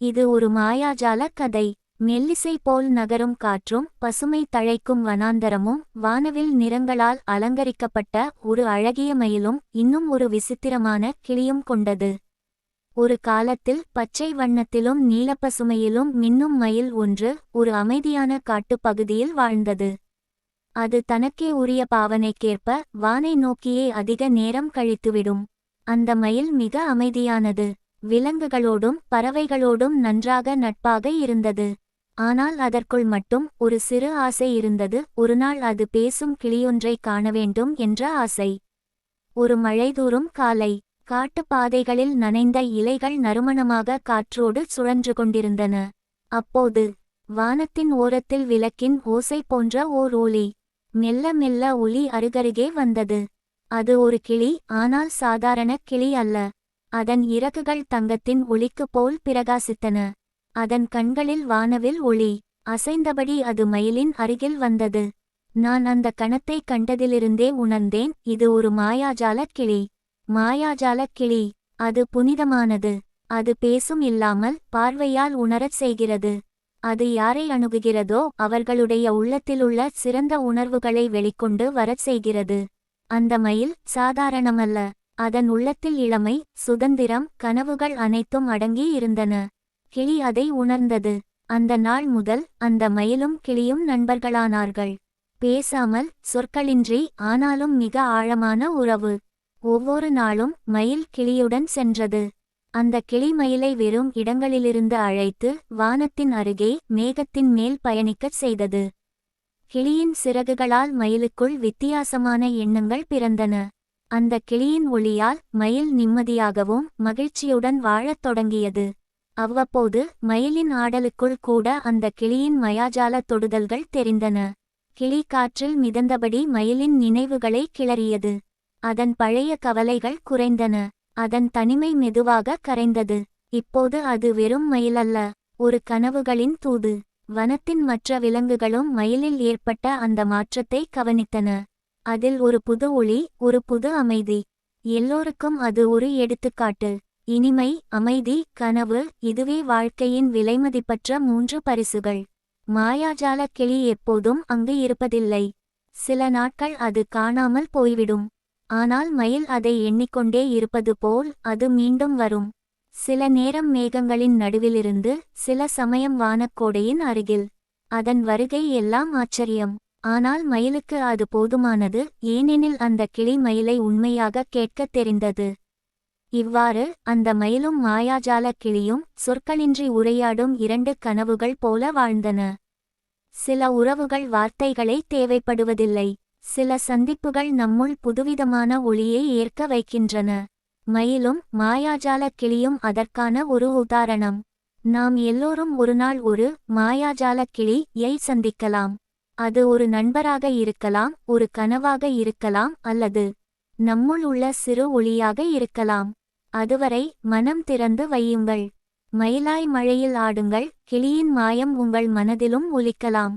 இது ஒரு மாயாஜால கதை. மெல்லிசை போல் நகரும் காற்றும், பசுமை தழைக்கும் வனாந்தரமும், வானவில் நிறங்களால் அலங்கரிக்கப்பட்ட ஒரு அழகிய மயிலும் இன்னும் ஒரு விசித்திரமான கிளியும் கொண்டது. ஒரு காலத்தில் பச்சை வண்ணத்திலும் நீலப்பசுமையிலும் மின்னும் மயில் ஒன்று ஒரு அமைதியான காட்டுப்பகுதியில் வாழ்ந்தது. அது தனக்கே உரிய பாவனைக்கேற்ப வானை நோக்கியே அதிக நேரம் கழித்துவிடும். அந்த மயில் மிக அமைதியானது. விலங்குகளோடும் பறவைகளோடும் நன்றாக நட்பாக இருந்தது. ஆனால் அதற்குள் மட்டும் ஒரு சிறு ஆசை இருந்தது. ஒருநாள் அது பேசும் கிளியொன்றை காண வேண்டும் என்ற ஆசை. ஒரு மழைதூறும் காலை, காட்டுப் பாதைகளில் நனைந்த இலைகள் நறுமணமாக காற்றோடு சுழன்று கொண்டிருந்தன. அப்போது வானத்தின் ஓரத்தில் விளக்கின் ஓசை போன்ற ஓர் ஒலி. மெல்ல மெல்ல ஒலி அருகருகே வந்தது. அது ஒரு கிளி, ஆனால் சாதாரண கிளி அல்ல. அதன் இறகுகள் தங்கத்தின் ஒளிக்கு போல் பிரகாசித்தன. அதன் கண்களில் வானவில் ஒளி. அசைந்தபடி அது மயிலின் அருகில் வந்தது. நான் அந்த கணத்தை கண்டதிலிருந்தே உணர்ந்தேன், இது ஒரு மாயாஜால கிளி. மாயாஜால கிளி. அது புனிதமானது. அது பேசும் இல்லாமல் பார்வையால் உணரச் செய்கிறது. அது யாரை அணுகுகிறதோ அவர்களுடைய உள்ளத்திலுள்ள சிறந்த உணர்வுகளை வெளிக்கொண்டு வரச் செய்கிறது. அந்த மயில் சாதாரணமல்ல. அதன் உள்ளத்தில் இளமை, சுதந்திரம், கனவுகள் அனைத்தும் அடங்கி இருந்தன. கிளி அதை உணர்ந்தது. அந்த நாள் முதல் அந்த மயிலும் கிளியும் நண்பர்களானார்கள். பேசாமல், சொற்களின்றி, ஆனாலும் மிக ஆழமான உறவு. ஒவ்வொரு நாளும் மயில் கிளியுடன் சென்றது. அந்த கிளி மயிலை வெறும் இடங்களிலிருந்து அழைத்து வானத்தின் அருகே மேகத்தின் மேல் பயணிக்கச் செய்தது. கிளியின் சிறகுகளால் மயிலுக்குள் வித்தியாசமான எண்ணங்கள் பிறந்தன. அந்த கிளியின் ஒளியால் மயில் நிம்மதியாகவும் மகிழ்ச்சியுடன் வாழத் தொடங்கியது. அவ்வப்போது மயிலின் ஆடலுக்குள் கூட அந்த கிளியின் மயாஜால தொடுதல்கள் தெரிந்தன. கிளி காற்றில் மிதந்தபடி மயிலின் நினைவுகளை கிளறியது. அதன் பழைய கவலைகள் குறைந்தன. அதன் தனிமை மெதுவாக கரைந்தது. இப்போது அது வெறும் மயிலல்ல, ஒரு கனவுகளின் தூது. வனத்தின் மற்ற விலங்குகளும் மயிலில் ஏற்பட்ட அந்த மாற்றத்தை கவனித்தன. அதில் ஒரு புது ஒளி, ஒரு புது அமைதி. எல்லோருக்கும் அது ஒரு எடுத்துக்காட்டு. இனிமை, அமைதி, கனவு, இதுவே வாழ்க்கையின் விலைமதிப்பற்ற 3 பரிசுகள். மாயாஜால கிளி எப்போதும் அங்கு இருப்பதில்லை. சில நாட்கள் அது காணாமல் போய்விடும். ஆனால் மயில் அதை எண்ணிக்கொண்டே இருப்பது போல் அது மீண்டும் வரும். சில நேரம் மேகங்களின் நடுவிலிருந்து, சில சமயம் வானக்கோடையின் அருகில். அதன் வருகை எல்லாம் ஆச்சரியம். ஆனால் மயிலுக்கு அது போதுமானது, ஏனெனில் அந்த கிளி மயிலை உண்மையாக கேட்கத் தெரிந்தது. இவ்வாறு அந்த மயிலும் மாயாஜால கிளியும் சொற்களின்றி உரையாடும் 2 கனவுகள் போல வாழ்ந்தன. சில உறவுகள் வார்த்தைகளை தேவைப்படுவதில்லை. சில சந்திப்புகள் நம்முள் புதுவிதமான ஒளியை ஏற்க வைக்கின்றன. மயிலும் மாயாஜால கிளியும் அதற்கான ஒரு உதாரணம். நாம் எல்லோரும் ஒருநாள் ஒரு மாயாஜால கிளியை சந்திக்கலாம். அது ஒரு நண்பராக இருக்கலாம், ஒரு கனவாக இருக்கலாம், அல்லது நம்முள் உள்ள சிறு ஒளியாக இருக்கலாம். அதுவரை மனம் திறந்து வையுங்கள். மயிலாய் மழையில் ஆடுங்கள். கிளியின் மாயம் உங்கள் மனதிலும் ஒலிக்கலாம்.